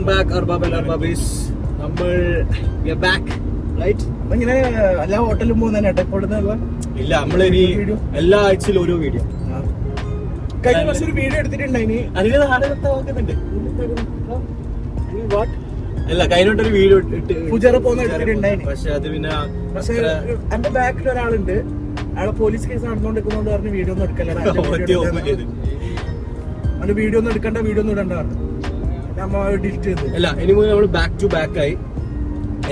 back Arbab and Arbabis. We are back, right? ഇങ്ങനെ എല്ലാ ഹോട്ടലിലും പോകുന്ന ഇല്ല, നമ്മളിനി എല്ലാ ആഴ്ചയിലും ഓരോ വീഡിയോ. കഴിഞ്ഞ വർഷം ഒരു വീഡിയോ എടുത്തിട്ടുണ്ടായിനി. അല്ല, കഴിഞ്ഞിട്ടൊരു വീഡിയോ പൂജാറ പോകുന്ന എടുത്തിട്ടുണ്ടായിനി. പക്ഷെ അത് പിന്നെ എന്റെ ബാക്കിൽ ഒരാളുണ്ട്, അയാളെ പോലീസ് കേസ് നടന്നുകൊണ്ടിരിക്കുന്നോണ്ട് പറഞ്ഞ് വീഡിയോ ഒന്നും എടുക്കല്ല, വീഡിയോ ഒന്നും എടുക്കണ്ട, വീഡിയോ ഒന്നും ഇടണ്ട നമ്മൾ ഡിലീറ്റ് ചെയ്തു. അല്ല, ഇനി മുതൽ നമ്മൾ ബാക്ക് ടു ബാക്ക് ആയി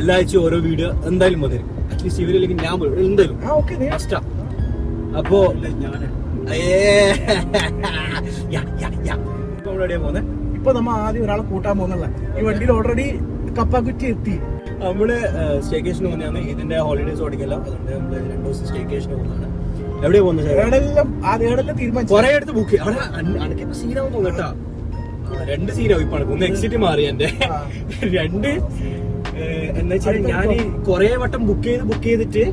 എല്ലാ ആഴ്ചയും ഓരോ വീഡിയോ എന്തായാലും മതി. അറ്റ്ലീസ്റ്റ് ഇവരില്ലെങ്കിൽ ഞാൻ എന്തായാലും ഫസ്റ്റാ. അപ്പോ ഇപ്പൊ നമ്മ ആദ്യം ഒരാളെ കൂട്ടാൻ പോകുന്നുള്ള ഈ വണ്ടിയിൽ ഓൾറെഡി കപ്പാക്കുറ്റി എത്തി. നമ്മള് സ്റ്റേക്കേഷന് പോകുന്നതാണ്. ഇതിന്റെ ഹോളിഡേസ് ഓടിക്കല്ലോ, അതുകൊണ്ട് നമ്മള് 2 ദിവസം സ്റ്റേക്കേഷന് പോകുന്നതാണ്. എവിടെയാ പോകുന്നത്? തീരുമാനിച്ചു കുറെ അടുത്ത് ബുക്ക് അവിടെ അനക്കിപ്പോ സീനാവും തോന്നട്ടാ. 2 സീനാവും ഇപ്പൊ. ഒന്ന് എക്സിറ്റ് മാറി എന്റെ 2 എന്ന് വെച്ചാൽ ഞാൻ കൊറേ വട്ടം ബുക്ക് ചെയ്തിട്ട്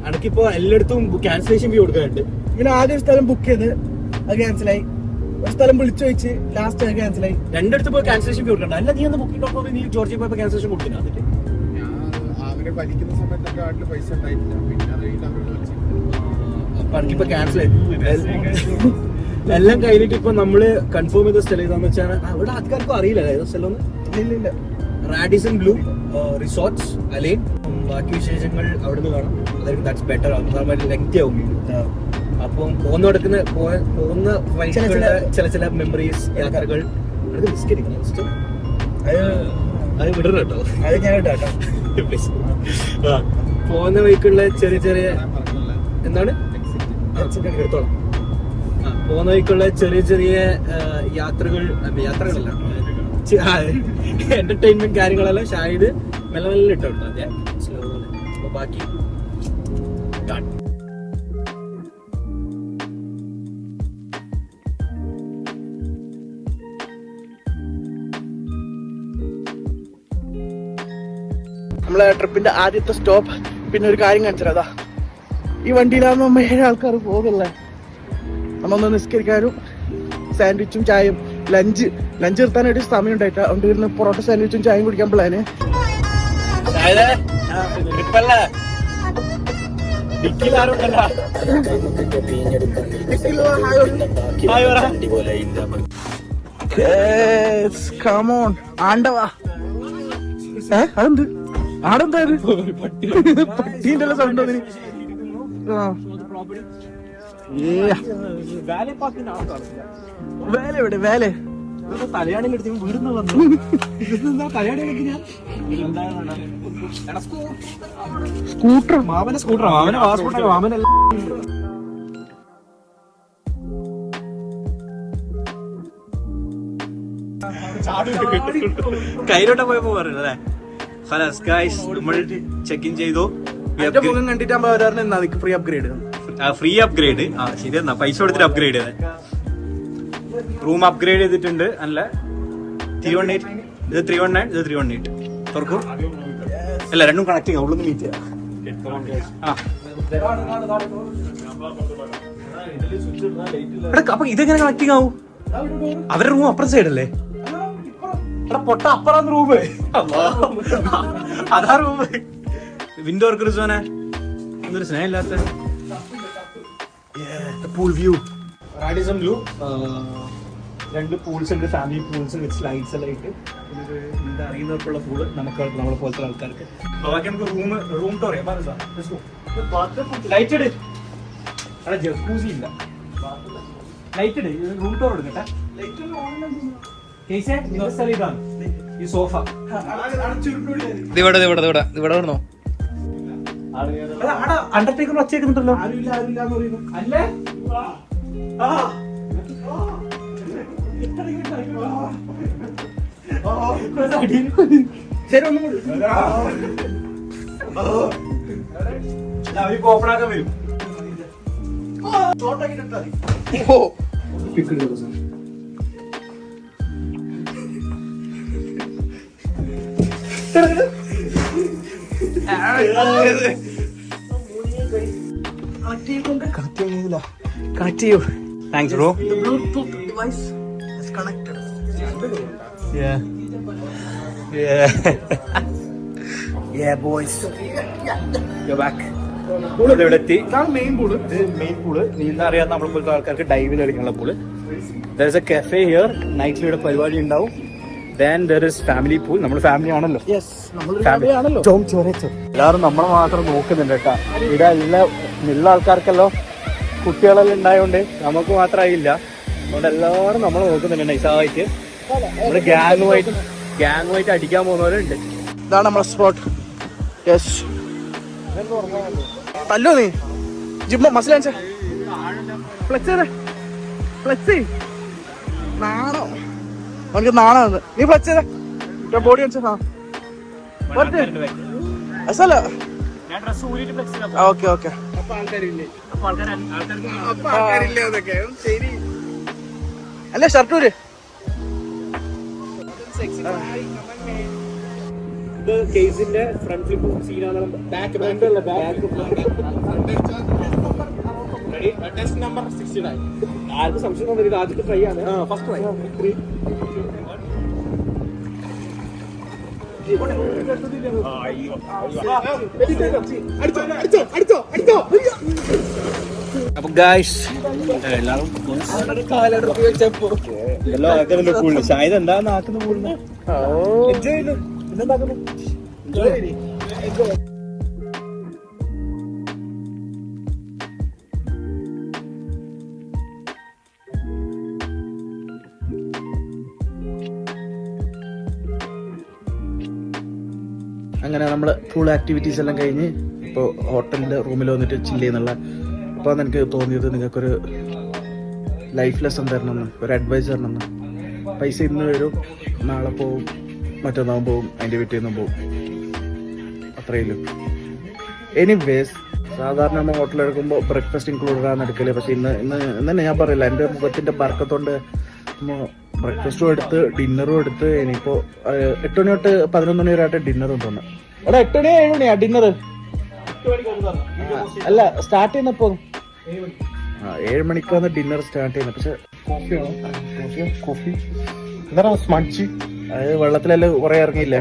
അനക്കിപ്പോ എല്ലായിടത്തും ക്യാൻസലേഷൻ ഫീ കൊടുക്കാറുണ്ട്. ഇങ്ങനെ ആദ്യം സ്ഥലം ബുക്ക് ചെയ്ത് അത് ക്യാൻസലായി, ഒരു സ്ഥലം വിളിച്ചു വെച്ച് ലാസ്റ്റ് അത് ക്യാൻസലായി. 2 ഇടത്ത് പോയി ക്യാൻസലേഷൻ ഫീ കൊടുക്കണ്ട. അല്ല, നീ ഒന്ന് ബുക്കിംഗ് ഡോട്ട് കോമിൽ നീ ജോർജിയ പോയപ്പോ ക്യാൻസലേഷൻ കൊടുത്തില്ല. എന്നിട്ട് അപ്പൊ എനിക്കിപ്പോ ക്യാൻസൽ എല്ലാം കഴിഞ്ഞിട്ട് ഇപ്പൊ നമ്മള് കൺഫേം ചെയ്ത സ്ഥലം ഏതാന്ന് വെച്ചാൽ അവിടെ ആൾക്കാർക്കും അറിയില്ല ഏതോ സ്ഥലം. ഇല്ല, റാഡിസൺ ബ്ലൂ റിസോർട്ട്സ് അലൈൻ. ബാക്കി വിശേഷങ്ങൾ അവിടുന്ന് കാണാം. അതായത് ദാറ്റ്സ് ബെറ്റർ. ലെങ്തി ആവും. അപ്പം പോകുന്ന വഴിക്കുള്ള ചില മെമ്മറീസ്, യാത്രകൾ അത് വിടണം കേട്ടോ. അത് ഞാൻ കേട്ടോ. പോകുന്ന വഴിക്കുള്ള ചെറിയ എന്താണ് എടുത്തോളാം. പോകുന്ന വഴിക്കുള്ള ചെറിയ യാത്രകളല്ല എന്റർടൈൻമെന്റ് കാര്യങ്ങളെല്ലാം ഷാഹിദ് മെല്ലെ ഇട്ടോ. അപ്പൊ ബാക്കി നമ്മളെ ട്രിപ്പിന്റെ ആദ്യത്തെ സ്റ്റോപ്പ്. പിന്നെ ഒരു കാര്യം കാണിച്ചതാ, ഈ വണ്ടിയിലാകുമ്പോ 7 ആൾക്കാർ പോകല്ലേ. നമ്മൊന്ന് നിസ്കരിക്കാനും സാൻഡ്വിച്ചും ചായയും ലഞ്ച് നിർത്താനായിട്ട് സമയം ഉണ്ടായിട്ടാ. അതുകൊണ്ട് ഇരുന്ന് പൊറോട്ട സാൻഡ്വിച്ചും ചായയും കുടിക്കാൻ പ്ലാന്. ആണ്ടവാ അതെന്ത് ആടെന്താ പട്ടീന്റെ സൗണ്ട്. വേല എവിടെ? വേല സ്കൂട്ടർ മാമനെ കയ്യിലോട്ട് പോയപ്പോ പറഞ്ഞല്ലേ. നമ്മൾ ചെക്ക് ഇൻ ചെയ്തു. കണ്ടിട്ട് ഫ്രീ അപ്ഗ്രേഡ് ശരി. എന്നാ പൈസ കൊടുത്തിട്ട് അപ്ഗ്രേഡ് ചെയ്തേ. റൂം അപ്ഗ്രേഡ് ചെയ്തിട്ടുണ്ട്. അല്ല 318 ഇത് 319 ഇത് 318 തുറക്കൂ. അല്ല, രണ്ടും കണക്റ്റിംഗ് ഉള്ളൊന്ന് മീറ്റ് ചെയ്യാം. അപ്പൊ ഇതെങ്ങനെ കണക്റ്റിംഗ് ആവും? അവരുടെ റൂം അപ്പുറത്തെ സൈഡല്ലേ? പൊട്ട അപ്പുറം റൂം. അതാ റൂം. വിൻഡോ റിസോനെ എന്തൊരു സ്നേഹമില്ലാത്ത pool view. Radisson blue 2 pools ഉണ്ട്. ഫാമിലി പൂൾസ് വിത്ത് സ്ലൈഡ്സ് എല്ലാം ഇട്ട്. എന്താ അറിയുന്നവർക്കുള്ള പൂള് നമ്മളെ പോലത്തെ ആൾക്കാർക്ക്. ബാക്കി നമുക്ക് റൂം ടൂർ ചെയ്യാം. ലൈറ്റ് ഇട്. അവിടെ ജക്കൂസി ഇല്ല. ലൈറ്റ് ഇട്. റൂം ടൂർ എടുക്കട്ടെ. ഈ സോഫ ഇവിടെ അണ്ടർടേക്കർ വച്ചേക്കുന്നുണ്ടല്ലോ. അല്ലേ ശരി, ഒന്നും കൂടി ഓപ്പണാക്കാൻ വരും. കണക്ട് ചെയ്യൂ. Thanks bro. The Bluetooth device is connected. Yeah. Yeah, boys. You're back. ഇവിടെ എത്തി. Main pool. Main pool. നീന്താൻ അറിയാത്ത നമ്മളെ പോലത്തെ ആൾക്കാർക്ക് ഡൈവിൽ കളിക്കാനുള്ള pool. There is a cafe here. നൈറ്റിൽ ഇവിടെ പരിപാടി ഉണ്ടാവും. Then there is family pool. നമ്മൾ ഫാമിലി ആണല്ലോ. എല്ലാവരും നമ്മളെ മാത്രം നോക്കുന്നുണ്ട് കേട്ടാ. ഇവിടെ എല്ലാം ഉള്ള ആൾക്കാർക്കല്ലോ കുട്ടികളെല്ലാം ഉണ്ടായതുകൊണ്ട് നമുക്ക് മാത്രമായില്ല. അതുകൊണ്ട് എല്ലാവരും നമ്മളെ നോക്കുന്നുണ്ട് നൈസായിട്ട്. നമ്മള് ഗ്യാങ്ങുമായിട്ട് അടിക്കാൻ പോകുന്നവരുണ്ട്. ഇതാണ് നമ്മളെ സ്പോട്ട്. യെസ്. തല്ലോ നീ ജിമ്മ മസിലാൻസ ഫ്ലെക്സ് നാണോ അവനക്ക് നാണോ നീ ഫ്ലെക്സ് ചെയ്ത ബോഡി കാണിച്ചാ അസല ഓക്കെ ഓക്കെ അല്ലേ ഷർട്ടൂര് ഇത് കേസിന്റെ ഫ്രണ്ട് ഫ്ലിപ്പ് സീനാണ്. Back test number 69. ആർക്ക് സംശയം തോന്നുന്നു ഇത് ആദ്യത്തെ ട്രൈ ആണ്. First try. അപ്പൊ ഗായ്സ് എല്ലാരും ഷായത് എന്താന്ന് ആക്കുന്ന പൂളിന് എൻജോയ് ചെയ്യുന്നു. പിന്നെന്താക്കുന്നു എൻജോയ് ചെയ്തി. അങ്ങനെ നമ്മൾ ഫുൾ ആക്ടിവിറ്റീസ് എല്ലാം കഴിഞ്ഞ് ഇപ്പോൾ ഹോട്ടലിൻ്റെ റൂമിൽ വന്നിട്ട് ചില്ല് ചെയ്യുന്നുള്ള. അപ്പോൾ എനിക്ക് തോന്നിയത് നിങ്ങൾക്കൊരു ലൈഫ് ലെസൺ തരണമെന്ന്, ഒരു അഡ്വൈസ് തരണമെന്ന്. പൈസ ഇന്ന് വരും, നാളെ പോവും, മറ്റന്നാവും പോവും, അതിൻ്റെ വീട്ടിൽ പോവും, അത്രയിലും. എനിവേസ് സാധാരണ നമ്മൾ ഹോട്ടലെടുക്കുമ്പോൾ ബ്രേക്ക്ഫാസ്റ്റ് ഇൻക്ലൂഡഡ് ആണ് എടുക്കല്. പക്ഷേ ഇന്ന് തന്നെ ഞാൻ പറയില്ല, എൻ്റെ മുഖത്തിൻ്റെ ബർക്കത്തോണ്ട് ബ്രേക്ക്ഫാസ്റ്റും എടുത്ത് ഡിന്നറും എടുത്ത് ഇനിയിപ്പോൾ 8 മണി തൊട്ട് 11 മണി വരെ ആയിട്ട് ഡിന്നറും തോന്നുന്നു. എടാ 8 മണി 7 മണിയാ ഡിന്നർ? അല്ല സ്റ്റാർട്ട് ചെയ്യുന്നപ്പോ 7 മണിക്കാണ് ഡിന്നർ സ്റ്റാർട്ട് ചെയ്യുന്നത്. പക്ഷെ കോഫി എന്താ സ്മഡ്ജി അത് വെള്ളത്തിലെല്ലാം കുറെ ഇറങ്ങിയില്ലേ,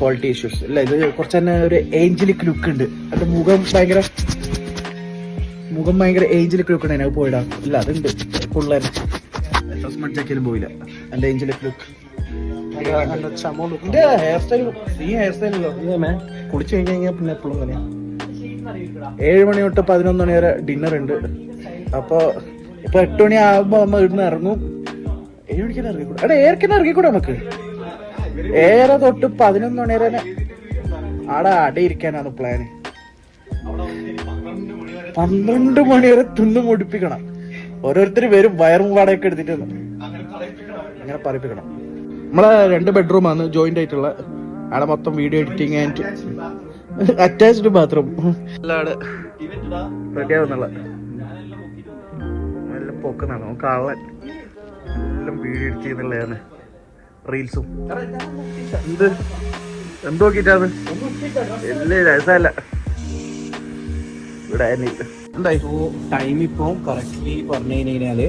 ക്വാളിറ്റി ഇഷ്യൂസ് ഇല്ല. ഇത് കുറച്ച് തന്നെ ഒരു ഏഞ്ചലിക് ലുക്ക് ഉണ്ട്. അത് മുഖം ഭയങ്കര ഏഞ്ചലിക് ലുക്ക് ഉണ്ട്. അതിനകത്ത് പോയിടാം ഇല്ല, അതുണ്ട് പിള്ളേർ എത്ര സ്മഡ്ജാക്കിയാലും പോയില്ല. എന്റെ ഏഞ്ചലിക് ലുക്ക്. ഹെയർ സ്റ്റൈൽ കുളിച്ചു കഴിഞ്ഞാൽ പിന്നെ എപ്പോഴും അങ്ങനെയാ. 7 മണി തൊട്ട് 11 മണി വരെ ഡിന്നർ ഉണ്ട്. അപ്പൊ ഇപ്പൊ 8 മണി ആകുമ്പോ നമ്മ ഇവിടുന്ന് ഇറങ്ങും. 7 മണിക്ക് ഇറങ്ങിക്കൂടാ, എടാ 7 ഇറങ്ങിക്കൂടാ നമുക്ക്. 7 തൊട്ട് 11 മണി വരെ ആടെ അടയിരിക്കാനാണ് പ്ലാന്. 12 മണി വരെ തിന്നു മുടിപ്പിക്കണം. ഓരോരുത്തർ വരും വയറും വാടകയൊക്കെ എടുത്തിട്ട് ഇങ്ങനെ പറയിപ്പിക്കണം. നമ്മളെ 2 ബെഡ്റൂമാണ് ജോയിന്റ് ആയിട്ടുള്ള. അവിടെ മൊത്തം video editing and attached bathroom എല്ലാം റെഡി ആവുന്നുള്ള. നല്ല പൊക്കുന്നതാണ് നമുക്ക് ആവാൻ. എല്ലാം വീഡിയോ എഡിറ്റ് ചെയ്യുന്നുള്ളതാണ്, റീൽസും. എന്ത് നോക്കിട്ടാണ് വലിയ രസമല്ല ഇവിടെ. എന്തായി ടൈം ഇപ്പൊ കറക്റ്റ്ലി പറഞ്ഞു കഴിഞ്ഞാല്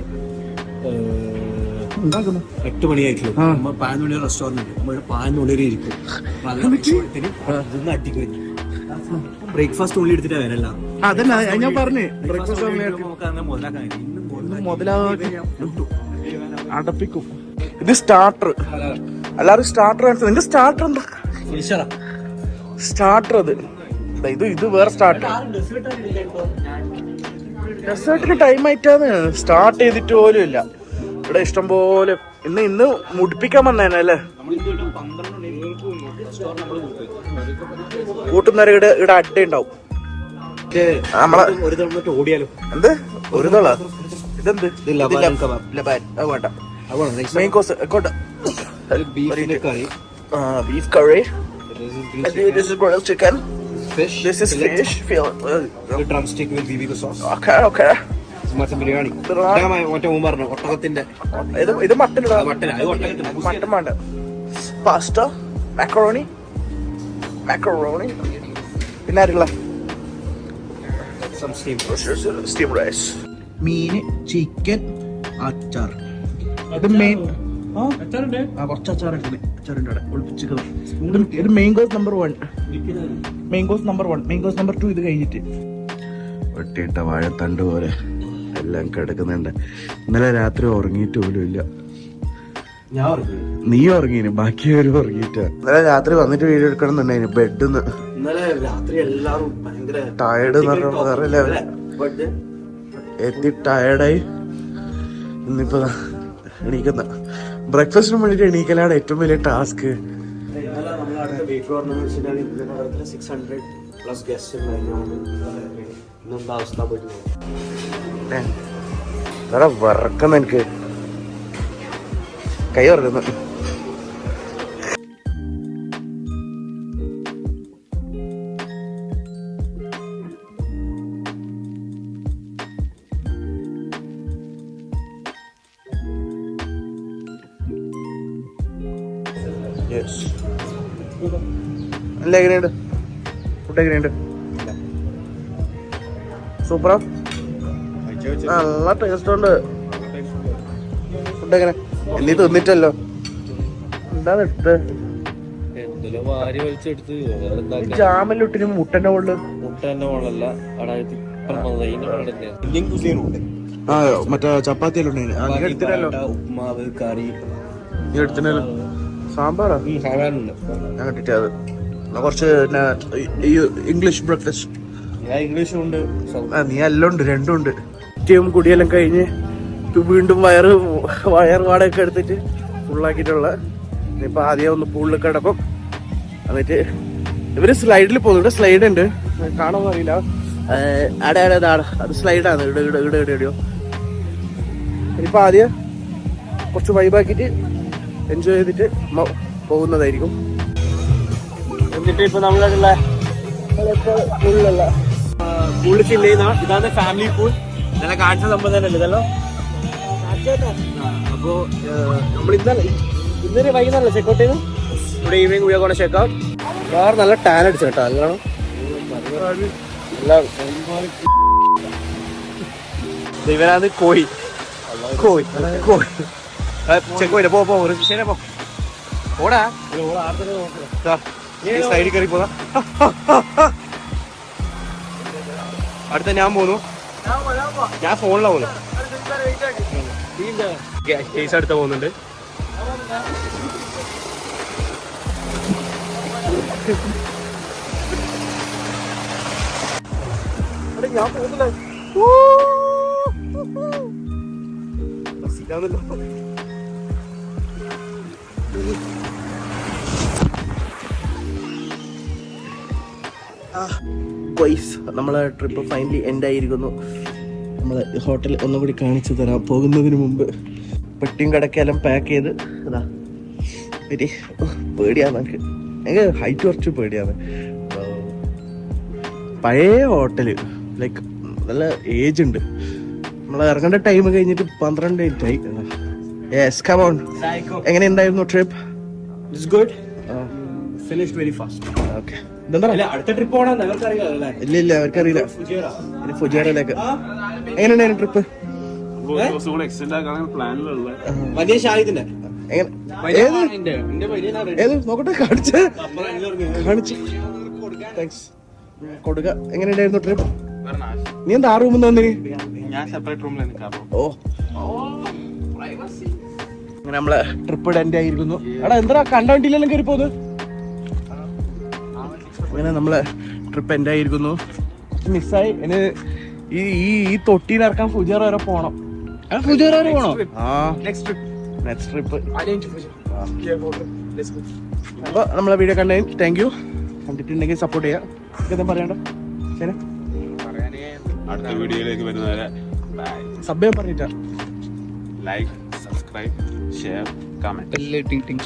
8 മണിയായിട്ടുള്ളൂ. നമ്മൾ 11 മണി റെസ്റ്റോറന്റ് ഉണ്ട്, നമ്മൾ 11 മണി ഇരിക്കും. അടിക്കും. ബ്രേക്ക്ഫാസ്റ്റ് ഉള്ളി എടുത്തിട്ടാ വരല്ല. അതല്ല ഞാൻ പറഞ്ഞു അടപ്പിക്കും. ഇത് സ്റ്റാർട്ടർ, എല്ലാവരും സ്റ്റാർട്ടർ കാണിച്ചത്. നിന്റെ സ്റ്റാർട്ടർ എന്താ? സ്റ്റാർട്ടർ അത് ഇത് വേറെ സ്റ്റാർട്ടർ. ഡെസേർട്ടിന് ടൈം ആയിട്ടാണ് സ്റ്റാർട്ട് ചെയ്തിട്ട് പോലും ഇല്ല. ഇവിടെ ഇഷ്ടം പോലെ ഇന്ന് മുടിപ്പിക്കാൻ വന്നേനല്ലേ. കൂട്ടുന്നവരെ ഇവിടെ അഡ്ഡ ഉണ്ടാവും. നമ്മളെ ഓടിയാലോ എന്ത് ഒരു തള ഇതെന്ത് വേണ്ട. Main course beef curry, chicken, this is fish, drumstick with BBQ sauce. Okay. Mutton biryani. മറ്റേ പറഞ്ഞു ഒട്ടകത്തിന്റെ ഇത് മട്ടൻ വേണ്ട. പാസ്ത, മാക്കറോണി പിന്നെ ആരുള്ള സ്റ്റീം റൈസ്, മീന്, ചിക്കൻ, അച്ചാർ. ഇത് മെയിൻ കുറച്ച് അച്ചാറുണ്ട് അവിടെ ഒളിപ്പിച്ചിരിക്കുന്നത്. ഇത് mangoes number 1, mangoes number 1, mangoes number 2 ഇത് കഴിഞ്ഞിട്ട്. വെട്ടിയിട്ട വാഴത്തണ്ട് പോലെ എല്ലാം കിടക്കുന്നുണ്ട്. ഇന്നലെ രാത്രി ഉറങ്ങിയിട്ട് പോലും ഇല്ല. നീ ഉറങ്ങീന്, ബാക്കിയവരും ഉറങ്ങിയിട്ട. ഇന്നലെ രാത്രി വന്നിട്ട് വീഡിയോ എടുക്കണം എന്നുണ്ടായിരുന്നു ബെഡിന്ന്. ഇന്നലെ രാത്രി എല്ലാവരും ഭയങ്കര ടയർഡ് എന്ന് പറഞ്ഞ വേറെ ലെവൽ എത്തി ടയർഡായി. ഇന്നിപ്പോ എണീക്കുന്ന ബ്രേക്ക്ഫാസ്റ്റിന് വേണ്ടിട്ട് എണീക്കലാണ് ഏറ്റവും വലിയ ടാസ്ക്. വറക്കുന്ന എനിക്ക് കൈ വറക്കുന്നു. അല്ല എങ്ങനെയുണ്ട് ഫുഡ്? എങ്ങനെയുണ്ട്? സൂപ്പറാ, നല്ല ടേസ്റ്റ് ഉണ്ട്. ഫുഡ് എങ്ങനെ? എന്നീ തിന്നിട്ടല്ലോ. എന്താണ് എടുത്ത് ജാമല്ലിട്ടിന് മുട്ടന്റെ മുകളില് മറ്റേ ചപ്പാത്തിയല്ലോ ഉപ്മാവ് കറി എടുത്തിനല്ലോ. സാമ്പാറാ ഞാൻ കിട്ടിട്ട്. അത് കുറച്ച് ഇംഗ്ലീഷ് ബ്രേക്ക്ഫാസ്റ്റ്. ഇംഗ്ലീഷും ഉണ്ട്, നീ എല്ലാം ഉണ്ട്, രണ്ടും ഉണ്ട്. കുടിയെല്ലാം കഴിഞ്ഞ് വീണ്ടും വയറുപാടൊക്കെ എടുത്തിട്ട് ഫുള്ളാക്കിയിട്ടുള്ള. ഇനിയിപ്പോൾ ആദ്യം ഒന്ന് പൂളിൽ കിടക്കും. എന്നിട്ട് ഇവര് സ്ലൈഡിൽ പോകുന്നു. ഇവിടെ സ്ലൈഡ് ഉണ്ട്, കാണുമെന്ന് അറിയില്ല. അടെ അത് സ്ലൈഡാണ്. ഇവിടെയോ. ഇനിയിപ്പോൾ ആദ്യം കുറച്ച് വൈബാക്കിയിട്ട് എൻജോയ് ചെയ്തിട്ട് പോകുന്നതായിരിക്കും. എന്നിട്ട് ഇപ്പൊ നമ്മളുള്ള പൂള് ഫില്ല് ചെയ്യുന്ന ഇതാണ് ഫാമിലി പൂൾ. ഇന്നലെ കാണിച്ച സംഭവം തന്നെ ഇതല്ലോ. അപ്പോ നമ്മൾ ഇന്നലെ വൈകുന്നേരമല്ലേ ചെക്കൗട്ട് ചെയ്തു. ഇവിടെ evening V are gonna check out. വേറെ നല്ല ടാൻ അടിച്ചു കേട്ടോ. അല്ലാണോ ഇവരാണ് കോഴി ചെക്കോയില്ല. പോ ശരി പോ ഓടാ സൈഡിൽ കയറി പോകാം. അടുത്ത ഞാൻ പോന്നു. ഞാൻ ഫോണിലാ പോന്നു. കേസ് അടുത്ത പോകുന്നുണ്ട്. ഞാൻ പോകുന്നില്ല. നമ്മളെ ട്രിപ്പ് ഫൈനലി എൻഡ് ആയിരിക്കുന്നു. നമ്മളെ ഹോട്ടൽ ഒന്നും കൂടി കാണിച്ചു തരാം. പോകുന്നതിന് മുമ്പ് പെട്ടിയും കിടക്കെല്ലാം പാക്ക് ചെയ്ത് അതാ പേടിയാണ് എനിക്ക് ഹൈറ്റ് കുറച്ച് പേടിയാണ്. പഴയ ഹോട്ടല് ലൈക്ക് നല്ല ഏജ് ഉണ്ട്. നമ്മൾ ഇറങ്ങേണ്ട ടൈം കഴിഞ്ഞിട്ട് 12 മിനിറ്റ് ആയി. Yes come on. എങ്ങനെ ഉണ്ടായിരുന്നു trip? It's good. Finished very fast. Okay. അടുത്ത ട്രിപ്പ് പോകണം അവർക്കറിയില്ല. ഇല്ല അവർക്കറിയില്ല. ഫുജിയറയിലേക്ക് എങ്ങനെയുണ്ടായിരുന്നു ട്രിപ്പ്? വലിയ ഷാഹിദിന്റെ ഏത് നോക്കട്ടെ കാണിച്ച് താങ്ക്സ് കൊടുക്ക. എങ്ങനെയുണ്ടായിരുന്നു ട്രിപ്പ്? നീ എന്താ ആ റൂമിൽ വന്നിന്? ഓ അങ്ങനെ നമ്മളെ ട്രിപ്പ് എൻഡ് ആയിരിക്കുന്നു. എടാ എന്താ കണ്ട വണ്ടിയിലെല്ലാം കയറി പോകുന്നത്? അങ്ങനെ നമ്മളെ ട്രിപ്പ് എൻഡ് ആയിരിക്കുന്നു. മിസ്സായി. ഇനി ഈ തൊട്ടിയിൽ ഇറക്കാൻ ഫുജിയർ വരെ പോണം. ഫുജിയർ വരെ പോണോ? Next trip. അപ്പൊ നമ്മളെ വീഡിയോ കണ്ടതിന് താങ്ക് യു. കണ്ടിട്ടുണ്ടെങ്കിൽ സപ്പോർട്ട് ചെയ്യാം. എന്താ പറയണ്ട? ശരി, അടുത്ത വീഡിയോയിലേക്ക് വരുന്നവരെ സബ്ബേ പറഞ്ഞിട്ടാ like, subscribe, share, comment, bell ting ടിങ്.